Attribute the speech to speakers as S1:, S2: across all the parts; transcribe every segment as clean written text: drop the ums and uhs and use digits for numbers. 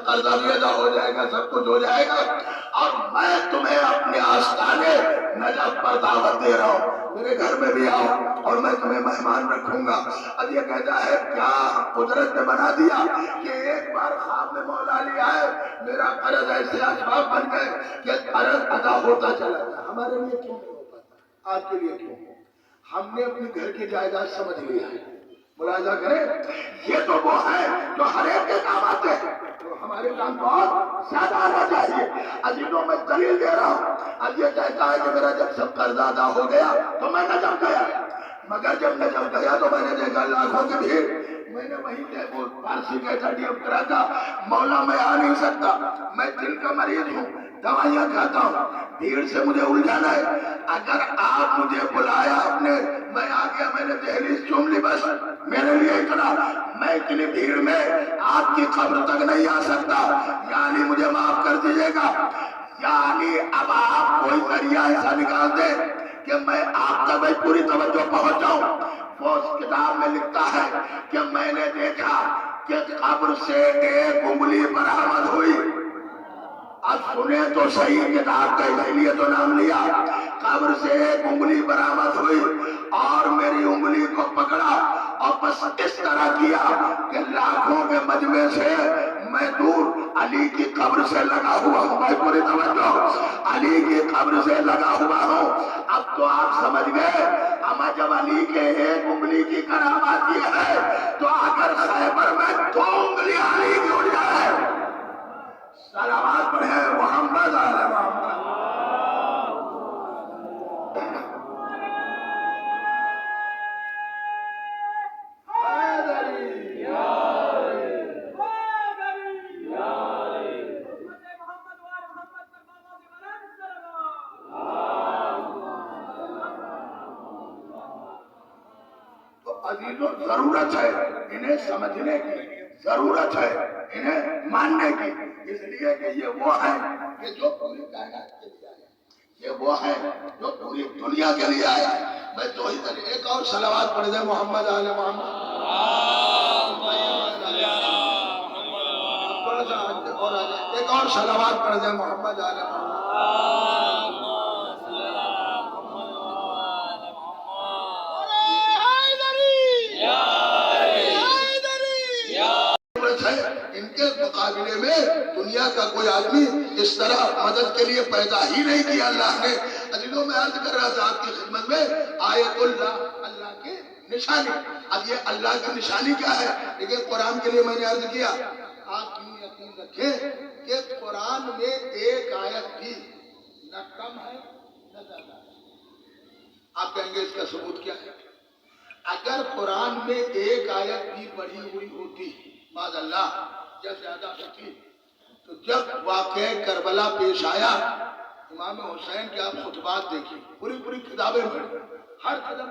S1: قرضہ بھی ادا ہو جائے گا، سب کچھ ہو جائے گا، اور میں تمہیں اپنے آستانے نجف پر دعوت دے رہا ہوں، میرے گھر میں بھی آؤ اور میں تمہیں مہمان رکھوں گا۔ اب یہ کہتا ہے کیا قدرت نے بنا دیا کہ ایک بار خواب میں مولا لیا ہے، میرا قرض ایسے اسباب بن گئے کہ قرض ادا ہوتا چلا گیا۔ ہمارے لیے کیوں نہیں ہو پاتا؟ آپ کے لیے کیوں؟ ہم نے اپنی گھر کی جائیداد سمجھ لیا ہے۔ ملاحظہ کریں، یہ تو وہ ہے جو ہر ایک کے کام آتے ہیں، تو ہمارے کام بہت زیادہ آنا چاہیے۔ عزیزوں میں دلیل دے رہا ہوں، اب یہ کہتا ہے کہ میرا جب سب قرضہ ادا ہو گیا تو میں نجف گیا، مگر جب نجف گیا تو میں نے دیکھا لاکھوں کی بھیڑ، میں نے وہیں سے وہ فارسی کا ترجمہ کرا تھا، مولا میں آ نہیں سکتا، میں دل کا مریض ہوں، دوائیاں کھاتا ہوں، بھیڑ سے مجھے الجھانا ہے، اگر آپ مجھے بلایا اپنے، میں آ گیا، میں نے دہلیز چوم لی، بس میرے لیے اتنا، میں اتنی بھیڑ میں آپ کی قبر تک نہیں آ سکتا، یعنی مجھے معاف کر دیجئے گا، یعنی اب آپ کوئی ذریعہ ایسا نکال دیں کہ میں آپ تک پوری توجہ پہنچ جاؤں۔ وہ اس کتاب میں لکھتا ہے کہ میں نے دیکھا کہ قبر سے ایک انگلی برآمد ہوئی، اب سنیں تو صحیح، کتاب کا اسی لیے تو نام لیا، قبر سے ایک انگلی برآمد ہوئی اور میری انگلی کو پکڑا اور بس اس طرح کیا کہ لاکھوں کے مجمع سے میں دور، علی کی قبر سے لگا ہوا ہوں، میں پوری توجہ، علی کی قبر سے لگا ہوا ہوں۔ اب تو آپ سمجھ گئے، اما جب علی کے ایک انگلی کی کرامات یہ ہے تو اگر خیبر میں دو انگلی علی کی ہو جائے، صلوات پڑھیں محمد علیہ محمد۔ عزیزوں ضرورت ہے انہیں سمجھنے کی، ضرورت ہے انہیں ماننے کی، اس لیے کہ یہ وہ ہے کہ جو پوری کائنات کے لیے آیا، یہ وہ ہے جو پوری دنیا کے لیے آیا۔ میں تو ہی طرح ایک اور صلوات پڑھ دیں محمد آل محمد، ایک اور صلوات پڑھ دیں محمد آل محمد۔ ان کے مقابلے میں دنیا کا کوئی آدمی اس طرح مدد کے لیے پیدا ہی نہیں کیا اللہ نے۔ عزیزوں میں عرض کر رہا تھا آپ کی خدمت میں، آیت اللہ، اللہ کی نشانی۔ اب یہ اللہ کی نشانی کیا ہے؟ لیکن قرآن کے لیے میں نے عرض کیا، آپ یہ یقین رکھیں کہ قرآن میں ایک آیت بھی نہ کم ہے نہ زیادہ ہے۔ آپ کہیں گے اس کا ثبوت کیا ہے؟ اگر قرآن میں ایک آیت بھی پڑھی ہوئی ہوتی معاذ اللہ یا زیادہ ہوتی، تو جب واقعہ کربلا پیش آیا، امام حسین کے آپ خطبات دیکھیں، پوری کتابیں پڑھیں، ہر قدم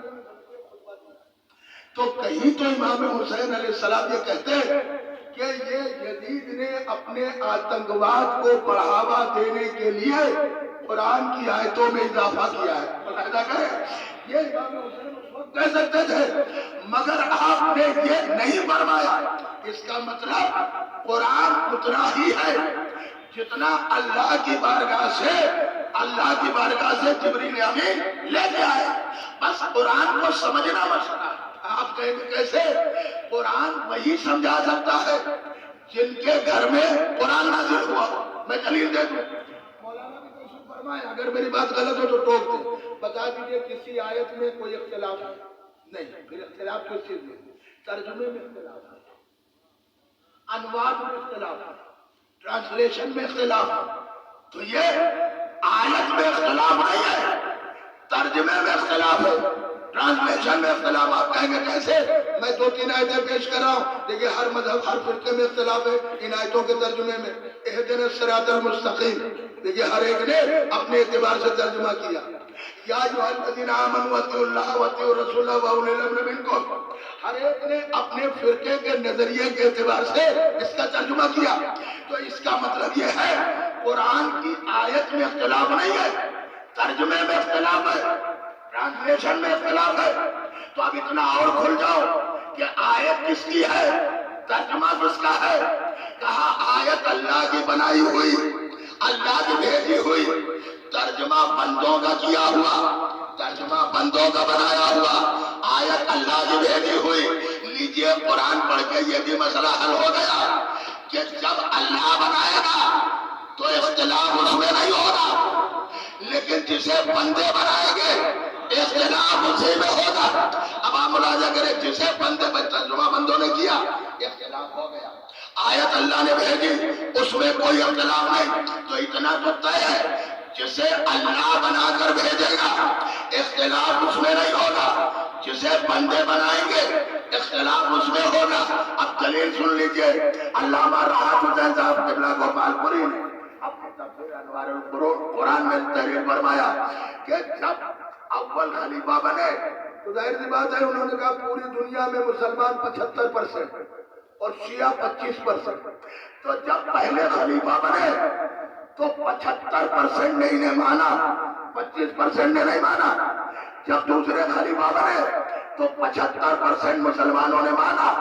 S1: تو کہیں تو امام حسین علیہ السلام یہ کہتے ہیں کہ یہ یزید نے اپنے آتنکواد کو بڑھاوا دینے کے لیے قرآن کی آیتوں میں اضافہ کیا ہے۔ ملاحظہ کریں، یہ امام حسین کہہ سکتے تھے، مگر آپ نے یہ نہیں فرمایا۔ اس کا مطلب قرآن اتنا ہی ہے جتنا اللہ کی بارگاہ سے جبریل امین لے کے آئے، بس قرآن کو سمجھنا مسئلہ۔ آپ کہیں گے کیسے؟ قرآن وہی سمجھا سکتا ہے جن کے گھر میں قرآن نازل ہوا۔ میں دلیل دے دوں، مولانا بھی کوشش فرمائے، اگر میری بات غلط ہو تو ٹوک دیں، بتا دیجئے کسی آیت میں کوئی اختلاف ہے؟ نہیں، پھر اختلاف کس چیز میں؟ ترجمے میں اختلاف ہے، انواد میں اختلاف ہے، ٹرانسلیشن میں اختلاف ہے، تو یہ آیت میں اختلاف نہیں ہے، ترجمے میں اختلاف ہے، ٹرانسلیشن میں اختلاف۔ آپ کہیں گے کیسے؟ میں 2-3 آیتیں پیش کر رہا ہوں، دیکھیں ہر مذہب ہر فرقے میں اختلاف ہے ان آیتوں کے ترجمے میں۔ اہدنا الصراط المستقیم، دیکھیں ہر ایک نے اپنے اعتبار سے ترجمہ کیا۔ یا ایھا الذین آمنوا اطیعوا اللہ واطیعوا الرسول واولی الامر منکم، ہر ایک نے اپنے فرقے کے نظریے کے اعتبار سے اس کا ترجمہ کیا۔ تو اس کا مطلب یہ ہے قرآن کی آیت میں اختلاف نہیں ہے، ترجمے میں اختلاف ہے، ٹرانسلیشن میں اختلاف ہے۔ تو اب اتنا اور کھل جاؤ کہ آیت کس کی ہے، ترجمہ کس کا ہے، کہا آیت اللہ کی بنائی ہوئی، اللہ کی بھیجی ہوئی، ترجمہ بندوں کا کیا ہوا، ترجمہ بندوں کا بنایا ہوا، آیت اللہ کی بھیجی ہوئی۔ لیجئے قرآن پڑھ کے یہ بھی مسئلہ حل ہو گیا کہ جب اللہ بنائے گا تو اختلاف اس میں نہیں ہوگا، لیکن جسے بندے بنائیں گے اختلاف اسی میں ہوگا۔ اب آپ ملاحظہ کریں، جسے بندے ترجمہ بندوں نے کیا اختلاف ہو گیا، آیت اللہ نے بھیجی اس میں کوئی اختلاف نہیں، تو اتنا تو طے ہے جسے اللہ بنا کر بھیجے گا اختلاف اس میں نہیں ہوگا، جسے بندے بنائیں گے اختلاف اس میں ہوگا۔ اب دلیل سن لیجئے، علامہ راحت حسین صاحب قبلہ گوپال پوری نے اپنے تفسیر انوار القرآن قرآن میں تحریر فرمایا کہ جب اول خلیفہ بنے تو ظاہر سی بات ہے انہوں نے کہا پوری دنیا میں مسلمان 75% اور شیعہ 25%، تو جب پہلے خلیفہ بنے تو 75% نے انہیں مانا، 25% نے نہیں مانا۔ جب دوسرے خلیفہ بنے تو 75% مسلمانوں نے مانا،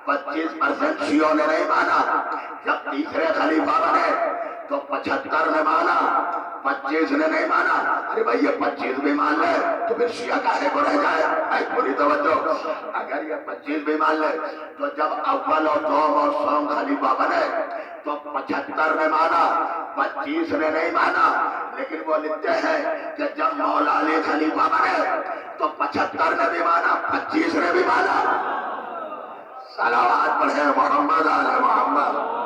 S1: 25% شیعوں نے نہیں مانا۔ جب تیسرے خلیفہ بنے تو 75 نے مانا، 25 نے نہیں مانا۔ ارے بھائی یہ 25 بھی مان لے تو پھر شیعہ کاہے کو رہ جائے؟ اے پوری توجہ، اگر یہ 25 بھی مان لے تو جب اول اور دوم اور سوم خلیفہ بنے تو 75 نے مانا، 25 نے نہیں مانا۔ لیکن وہ لکھتے ہیں کہ جب مولا علی خلیفہ بنے تو 75 نے بھی مانا، 25 نے بھی مانا۔ صلوات پڑھیں محمد علی محمد۔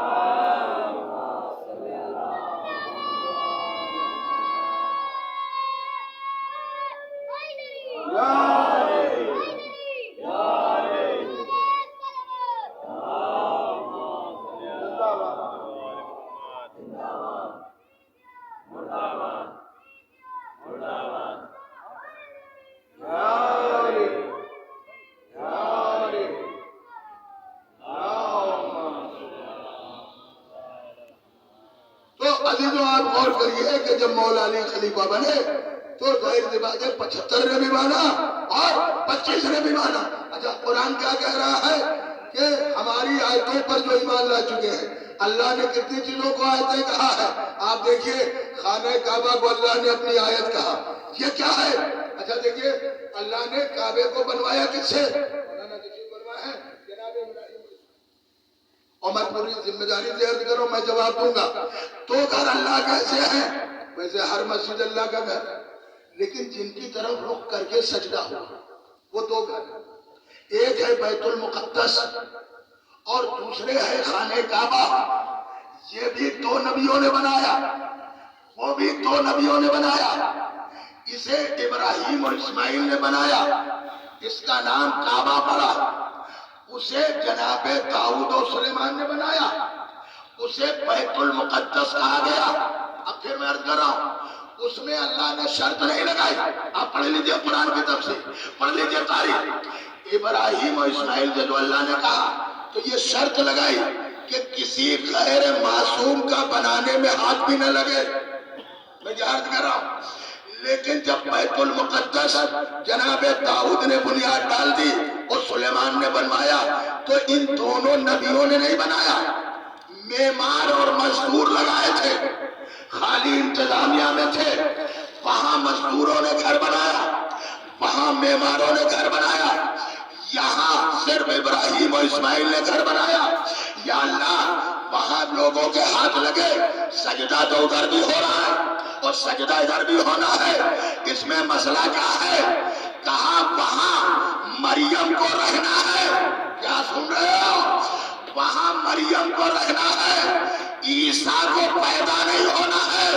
S1: کہ جب مولا علی خلیفہ بنے تو ظاہر سی بات ہے 75 نے بھی مانا اور 25 نے بھی مانا۔ اچھا قرآن کیا کہہ رہا ہے کہ ہماری آیتوں پر جو ایمان لا چکے ہیں، اللہ نے کتنی چیزوں کو آیتیں کہا ہے۔ آپ دیکھیے خانہ کعبہ کو اللہ نے اپنی آیت کہا، یہ کیا ہے؟ اچھا دیکھیے اللہ نے کعبے کو بنوایا کس سے؟ بنوایا ہے جناب ابراہیم، اور میں پوری ذمہ داری سے عرض کروں، میں جواب دوں گا۔ تو گھر اللہ کیسے ہیں؟ ویسے ہر مسجد اللہ کا گھر ہے، لیکن جن کی طرف رخ کر کے سجدہ ہوا وہ دو گھر ہیں، ایک ہے بیت المقدس اور دوسرے ہے خانہ کعبہ۔ یہ بھی 2 نبیوں نے بنایا، وہ بھی 2 نبیوں نے بنایا۔ اسے ابراہیم اور اسماعیل نے بنایا، اس کا نام کعبہ پڑا۔ اسے جناب داؤد اور سلیمان نے بنایا، اسے بیت المقدس کہا گیا۔ اب پھر میں عرض کر رہا ہوں، اس میں اللہ نے شرط نہیں لگائی۔ آپ پڑھ لیجئے قرآن کی تفسیر، پڑھ لیجئے تاریخ۔ ابراہیم اور اسماعیل سے جو اللہ نے کہا تو یہ شرط لگائی کہ کسی غیر معصوم کا بنانے میں ہاتھ بھی نہ لگے۔ میں یہ عرض کر رہا ہوں، لیکن جب بیت المقدس جناب داؤد نے بنیاد ڈال دی اور سلیمان نے بنوایا تو ان دونوں نبیوں نے نہیں بنایا، معمار اور مزدور لگائے تھے، خالی انتظامیہ میں تھے۔ وہاں مزدوروں نے گھر بنایا، وہاں معماروں نے گھر بنایا، یہاں صرف ابراہیم اور اسماعیل نے گھر بنایا۔ یا اللہ وہاں لوگوں کے ہاتھ لگے، سجدہ تو ادھر بھی ہو رہا ہے اور سجدہ ادھر بھی ہونا ہے، اس میں مسئلہ کیا ہے؟ کہاں وہاں مریم کو رہنا ہے، کیا سن رہے ہو؟ وہاں مریم کو رہنا ہے، عیسیٰ کو پیدا نہیں ہونا ہے۔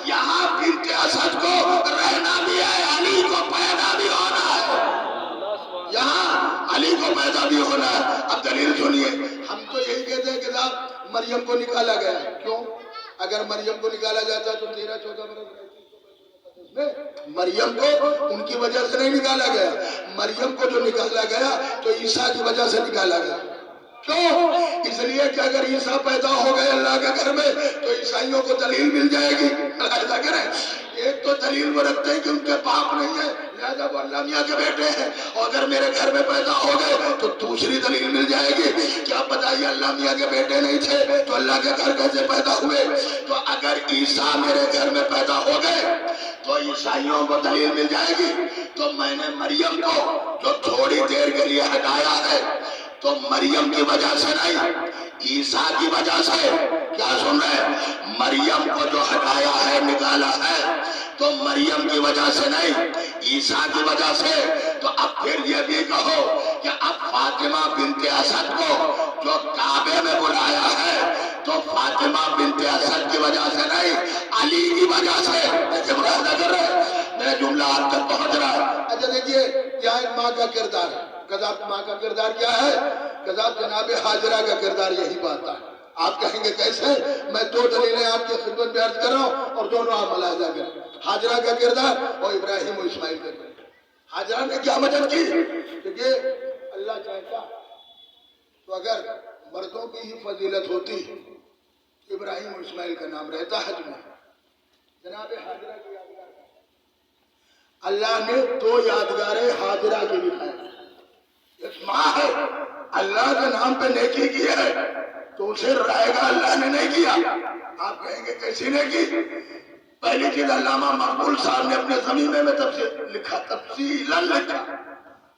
S1: یہاں بنت اسد کو رہنا بھی ہے، علی کو پیدا بھی ہونا ہے، یہاں علی کو پیدا بھی ہونا ہے۔ اب دلیل سنیے، ہم تو یہی کہتے ہیں کہ صاحب مریم کو نکالا گیا، کیوں؟ اگر مریم کو نکالا جاتا تو 13-14 برس مریم کو ان کی وجہ سے نہیں نکالا گیا، مریم کو جو نکالا گیا تو عیسیٰ کی وجہ سے نکالا گیا۔ کیوں؟ اس لیے کہ اگر عیسیٰ پیدا ہو گئے اللہ کے گھر میں تو عیسائیوں کو دلیل مل جائے گی. ایسا کریں، ایک تو دلیل وہ رکھتے ہیں کہ ان کے باپ نہیں ہے لہذا وہ اللہ میاں کے بیٹے ہیں، اور اگر میرے گھر میں پیدا ہو گئے تو دوسری دلیل مل جائے گی کہ آپ بتائیے اللہ میاں کے بیٹے نہیں تھے تو اللہ کے گھر کیسے پیدا ہوئے؟ تو اگر عیسیٰ میرے گھر میں پیدا ہو گئے تو عیسائیوں کو دلیل مل جائے گی. تو میں نے مریم کو جو تھوڑی دیر کے لیے ہٹایا ہے تو مریم کی وجہ سے نہیں، عیسیٰ کی وجہ سے. کیا سن رہے ہیں؟ مریم کو جو ہٹایا ہے نکالا ہے تو مریم کی وجہ سے نہیں، عیسیٰ کی وجہ سے. تو اب پھر یہ بھی کہو کہ اب فاطمہ بنت اسد کو جو کعبے میں بلایا ہے تو فاطمہ بنت اسد کی وجہ سے نہیں، علی کی وجہ سے. دیکھیں ملاحظہ کر رہے ہیں، میرا جملہ آپ تک پہنچ رہا ہے. اچھا دیکھیے کیا ہے ماں کا کردار ہے. قذاب ماں کا کردار کیا ہے؟ قذاب جناب حاجرہ کا کردار یہی بات ہے. آپ کہیں گے کیسے؟ میں دو دلیلیں آپ کی خدمت میں عرض کر رہا ہوں اور دونوں آپ ملاحظہ کریں. حاجرہ کا کردار اور ابراہیم و اسماعیل کا کردار. حاجرہ نے کیا مدد کی؟ دیکھیے اللہ چاہتا تو اگر مردوں کی ہی فضیلت ہوتی ابراہیم و اسماعیل کا نام رہتا حج میں. جناب حاجرہ کی یادگار اللہ نے دو یادگاریں حاجرہ کی دکھائیں. ایک ماں ہے اللہ کے نام پہ نیکی کی ہے تو اسے رائے گا اللہ نے نہیں کیا. آپ کہیں گے کیسی نے کی؟ پہلی چیز علامہ مقبول صاحب نے اپنے زمینے میں تفصیلاً لکھا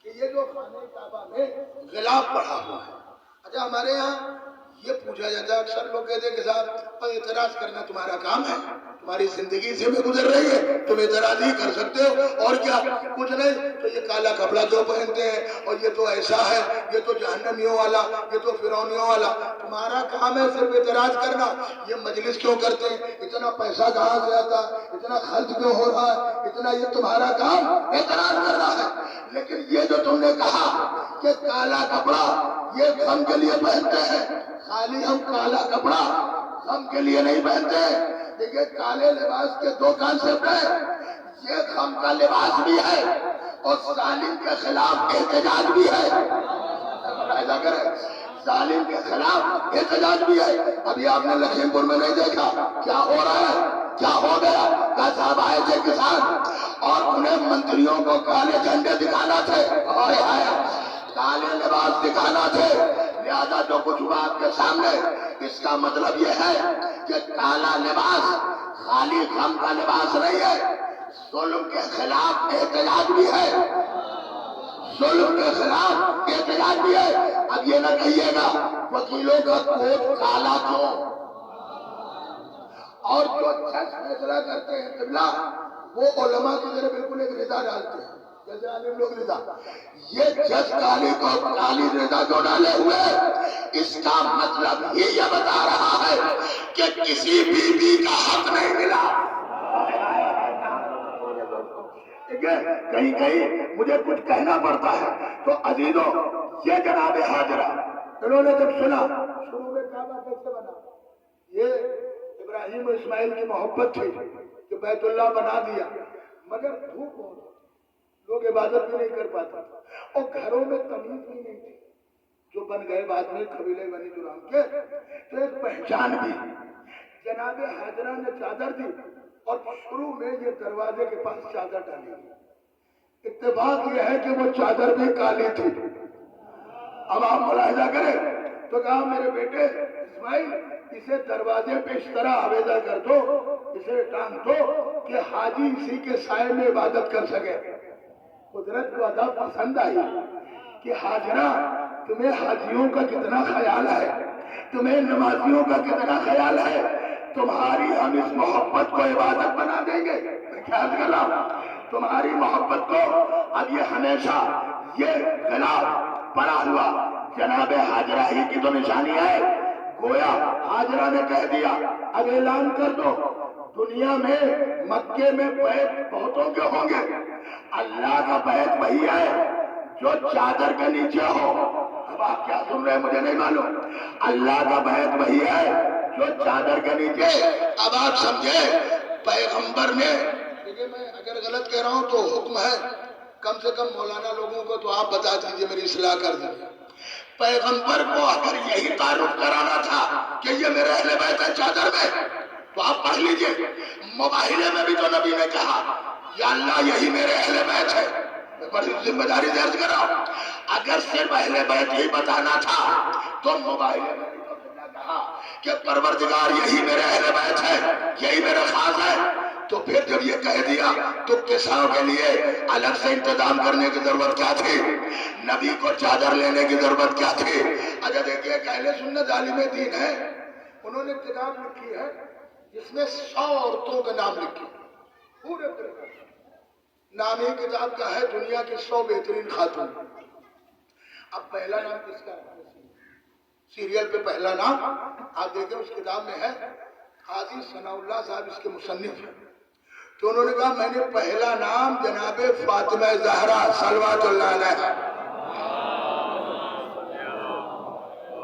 S1: کہ یہ جو خانہ کعبہ میں غلاف پڑا ہوا ہے. اچھا ہمارے یہاں یہ پوچھا جاتا ہے، اکثر لوگ کہتے ہیں کہ صاحب اعتراض کرنا تمہارا کام ہے، تمہاری زندگی سے بھی گزر رہی ہے، تم اعتراض ہی کر سکتے ہو اور کیا کچھ نہیں. تو یہ کالا کپڑا جو پہنتے ہیں اور یہ تو ایسا ہے، یہ تو جہنمیوں والا، یہ تو فرعونیوں والا. تمہارا کام ہے صرف اعتراض کرنا. یہ مجلس کیوں کرتے ہیں؟ اتنا پیسہ کہاں سے آتا؟ اتنا خرچ کیوں ہو رہا ہے؟ اتنا یہ تمہارا کام اعتراض کر رہا ہے. لیکن یہ جو تم نے کہا کہ کالا کپڑا یہ غم کے لیے پہنتے ہیں، خالی ہم کالا کپڑا غم کے لیے نہیں پہنتے. دیکھیں کالے لباس کے دو کانسیپٹ ہیں، یہ غم کا لباس بھی ہے اور ظالم کے خلاف احتجاج بھی ہے. ایسا کریں، ظالم کے خلاف احتجاج بھی ہے. ابھی آپ نے لکھیم پور میں نہیں دیکھا کیا ہو رہا ہے؟ کیا ہو گیا؟ کہ صاحب آئے تھے کسان اور انہیں منتریوں کو کالے جھنڈے دکھانا تھے اور کالے لباس دکھانا تھے، لہذا جو کچھ ہوا آپ کے سامنے. اس کا مطلب یہ ہے کہ کالا لباس خالی غم کا لباس نہیں ہے، ظلم کے خلاف احتجاج بھی ہے، ظلم کے خلاف احتجاج بھی ہے. اب یہ نہ کہیے گا وکیلوں کا کوٹ کالا کیوں، اور جو جج فیصلہ کرتے ہیں قبلہ وہ علماء کی طرح بالکل ایک رضا ڈالتے ہیں جیسے عالم لوگ رضا. یہ جج کالی رضا جو ڈالے ہوئے اس کا مطلب یہ بتا رہا ہے کہ کسی بیوی کا حق نہیں ملا. کہیں کہیں مجھے کچھ کہنا پڑتا ہے تو عزیزوں یہ جناب حاجرہ انہوں نے جب سنا شروع میں کعبہ کیسے بنا، یہ ابراہیم و اسماعیل کی محبت تھی کہ بیت اللہ بنا دیا، مگر دھوپ ہو لوگ عبادت بھی نہیں کر پاتا اور گھروں میں تمیز بھی نہیں تھی جو بن گئے بعد میں قبیلے بنی جرام کے. تو ایک پہچان بھی جناب حاجرہ نے چادر دی اور شروع میں یہ دروازے کے پاس چادر ڈالی. اتفاق یہ ہے کہ وہ چادر بھی کالی تھی. اب آپ ملاحظہ کریں تو کہا میرے بیٹے اسماعیل اسے دروازے پہ اس طرح آویزہ کر دو، اسے ٹانگ دو کہ حاجی اسی کے سائے میں عبادت کر سکے. قدرت کو ادا پسند آئی کہ حاجرہ تمہیں حاجیوں کا کتنا خیال ہے، تمہیں نمازیوں کا کتنا خیال ہے، تمہاری ہم اس محبت کو عبادت بنا دیں گے. خیال کر رہا ہوں تمہاری محبت کو اب یہ ہمیشہ یہ غلاف پڑا ہوا جناب حاجرہ ہی کی تو نشانی ہے. گویا حاجرہ نے کہہ دیا اب اعلان کر دو دنیا میں مکے میں بیت بہتوں کے ہوں گے، اللہ کا بیت وہی ہے جو چادر کے نیچے ہو. اب آپ کیا سن رہے ہیں مجھے نہیں معلوم. اللہ کا بیت وہی ہے جو چادر کے نیچے. اب آپ سمجھے پیغمبر نے، دیکھیں میں اگر غلط کہہ رہا ہوں تو حکم ہے کم سے کم مولانا لوگوں کو تو آپ بتا دیجئے میری اصلاح کر دیں. پیغمبر کو اگر یہی تعارف کرانا تھا کہ یہ میرے اہل بیت ہے چادر میں، تو آپ پڑھ لیجئے، مباہلے میں بھی تو نبی نے کہا یا اللہ یہی میرے اہل بیت ہے. میں بڑی ذمہ داری درج کر رہا ہوں. اگر صرف اہل بیت ہی بتانا تھا تو مباہلے میں بھی تو کہا کہ پروردگار یہی میرے اہل بیت ہے، یہی میرا خاص ہے. تو پھر جب یہ کہہ دیا تو کساؤں کے لیے الگ سے انتظام کرنے کی ضرورت کیا تھی؟ نبی کو چادر لینے کی ضرورت کیا تھی؟ اچھا دیکھیے کہ اہل سنت عالم دین ہے، انہوں نے کتاب لکھی ہے جس میں 100 عورتوں کا نام لکھے، پورے نام ہی کتاب کا ہے دنیا کی 100 بہترین خاتون. اب پہلا نام کس کا ہے؟ سیریل پہ پہلا نام آپ دیکھیں اس کتاب میں ہے، قاضی ثناء اللہ صاحب اس کے مصنف ہیں. تو انہوں نے کہا میں نے پہلا نام جناب فاطمہ زہرا صلوات اللہ علیہ.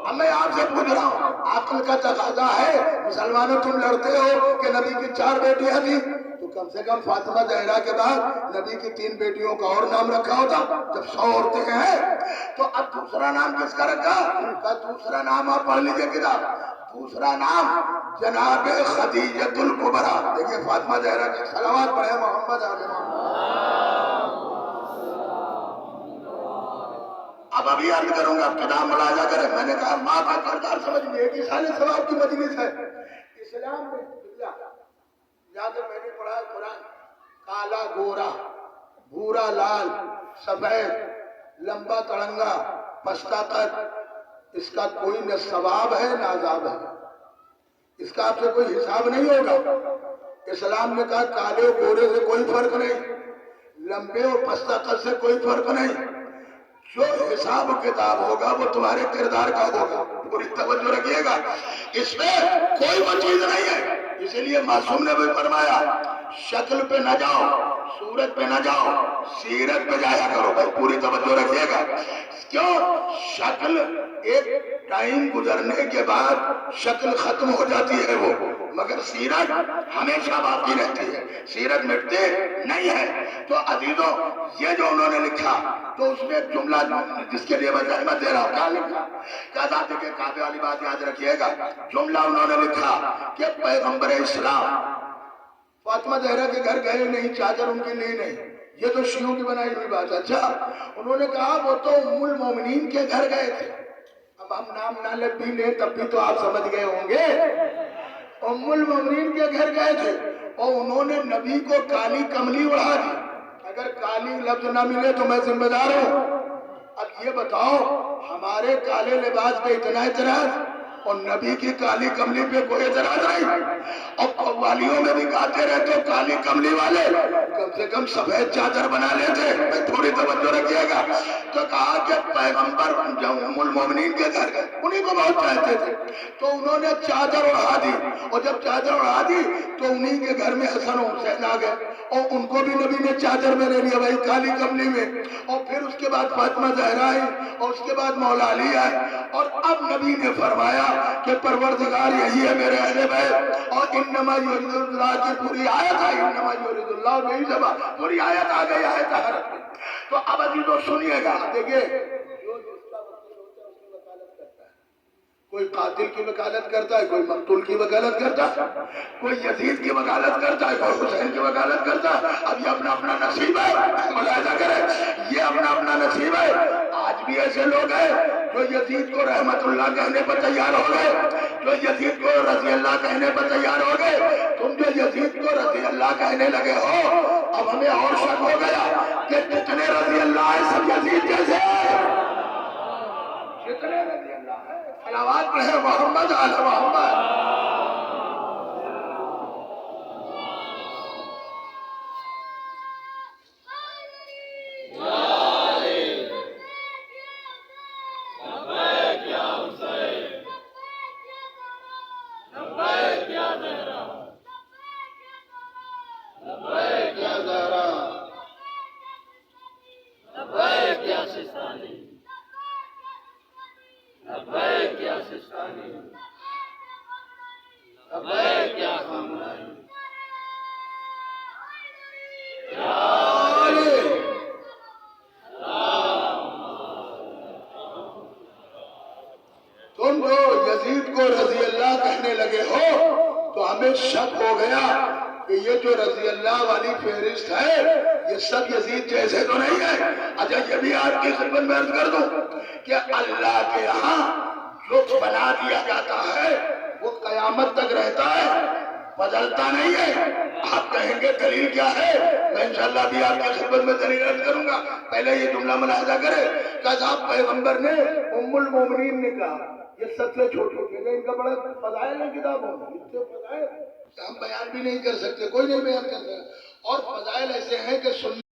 S1: اب میں آپ سے پوچھ رہا ہوں، عقل کا تقاضا ہے، مسلمانوں تم لڑتے ہو کہ نبی کی 4 بیٹیاں تھیں، تو کم سے کم فاطمہ زہرا کے بعد نبی کی 3 بیٹیوں کا اور نام رکھا ہوتا. جب 100 عورتیں ہیں تو اب دوسرا نام کس کا رکھا؟ کہا دوسرا نام آپ پڑھ لیجئے کتاب، دوسرا نام جناب خدیجۃ الکبریٰ. دیکھیے فاطمہ زہرا کی صلوات پڑھیں محمد آل محمد. ابھی عرض کروں گا، کتاب ملاحظہ کریں. میں نے کہا ماں کا کردار سمجھ لیے کہ سال ثواب کی مجلس ہے. اسلام میں جا کر میں نے پڑھا ہے قرآن، کالا گورا، بھورا لال، سفید، لمبا تڑنگا، پستہ قد، اس کا کوئی نہ ثواب ہے نہ عذاب ہے، اس کا آپ سے کوئی حساب نہیں ہوگا. اسلام نے کہا کالے گورے سے کوئی فرق نہیں، لمبے اور پستہ قد سے کوئی فرق نہیں، جو حساب کتاب ہوگا وہ تمہارے کردار کا ہوگا. پوری توجہ رکھیے گا، اس میں کوئی وہ چیز نہیں ہے. اسی لیے معصوم نے بھی فرمایا شکل پہ نہ جاؤ، صورت پہ نہ جاؤ، سیرت پہ جایا کرو. بھائی پوری توجہ رکھیے گا. کیوں؟ شکل ایک ٹائم گزرنے کے بعد شکل ختم ہو جاتی ہے وہ، مگر سیرت ہمیشہ باقی رہتی ہے، سیرت مٹتی نہیں ہے. تو عزیزوں یہ جو انہوں نے لکھا تو اس میں جملہ جس کے لیے میں زحمت دے رہا ہوں، کیا لکھا؟ کیا ذات کے کعبے والی بات یاد رکھیے گا. جملہ انہوں نے لکھا کہ پیغمبر اسلام فاطمہ زہرا کے گھر گئے نہیں، چادر ان کی لی نہیں. یہ تو شیعوں کی بنائی ہوئی بات ہے. اچھا انہوں نے کہا وہ تو ام المومنین کے گھر گئے تھے. اب ہم نام نالت بھی لیں تب بھی تو آپ سمجھ گئے ہوں گے. ام المومنین کے گھر گئے تھے اور انہوں نے نبی کو کالی کملی اڑا دی. اگر کالی لفظ نہ ملے تو میں ذمہ دار ہوں. اب یہ بتاؤ ہمارے کالے لباس پہ اتنا اعتراض اور نبی کی کالی کملی پہ کوئی اعتراض نہیں. اور قوالیوں میں بھی گاتے رہتے ہو کالی کملی والے، کم سے کم سفید چادر بنا لیتے. میں تھوڑی توجہ رکھیے گا. تو کہا کہ پیغمبر جب ام المومنین کے گھر گئے، انہیں کو بہت چاہتے تھے تو انہوں نے چادر اڑا دی. اور جب چادر اڑا دی تو انہیں کے گھر میں حسن و حسین آ گئے اور ان کو بھی نبی نے چادر میں لے لیا بھائی کالی کملی میں. اور پھر اس کے بعد فاطمہ زہرا آئی اور اس کے بعد مولا علی آئے. اور اب نبی نے فرمایا کہ پروردگار یہی ہے میرے اہل بیت. اور انما یرید اللہ کی پوری آیت ہے، انما یرید اللہ نہیں جمع پوری آیت آ گئی آیت حضرت. تو اب عزیزو سنیے گا، دیکھیے کوئی قاتل کی وکالت کرتا ہے، کوئی مقتول کی وکالت کرتا ہے، کوئی یزید کی وکالت کرتا ہے، کوئی حسین کی وکالت کرتا ہے. اب یہ اپنا اپنا نصیب ہے، ملاحظہ کریں، یہ اپنا اپنا نصیب ہے. آج بھی ایسے لوگ ہیں جو یزید کو رحمت اللہ کہنے پر تیار ہو گئے، جو یزید کو رضی اللہ کہنے پر تیار ہو گئے. تم جو یزید کو رضی اللہ کہنے لگے ہو، اب ہمیں اور شک ہو گیا کہ جتنے رضی اللہ ہیں سب یزید جیسے ہیں. جتنے رضی اللہ ہیں صلوات پڑھیں محمد آل محمد. ہمیں شک ہو گیا کہ یہ جو رضی اللہ والی فہرست ہے یہ سب یزید جیسے تو نہیں ہے. اچھا یہ بھی آپ کی خدمت میں عرض کر دوں کہ اللہ کے یہاں جو بنا دیا جاتا ہے وہ قیامت تک رہتا ہے، بدلتا نہیں ہے. آپ کہیں گے دلیل کیا ہے؟ میں انشاءاللہ بھی آپ کی خدمت میں دلیل عرض کروں گا. پہلے یہ جملہ ملاحظہ کرے کہ صاحب پیغمبر نے ام المومنین نے کہا یہ سب سے چھوٹی چیز ہے، ان کا بڑا فضائل ہے کتابوں میں، اتنے فضائل ہم بیان بھی نہیں کر سکتے، کوئی نہیں بیان کر سکتا. اور فضائل ایسے ہیں کہ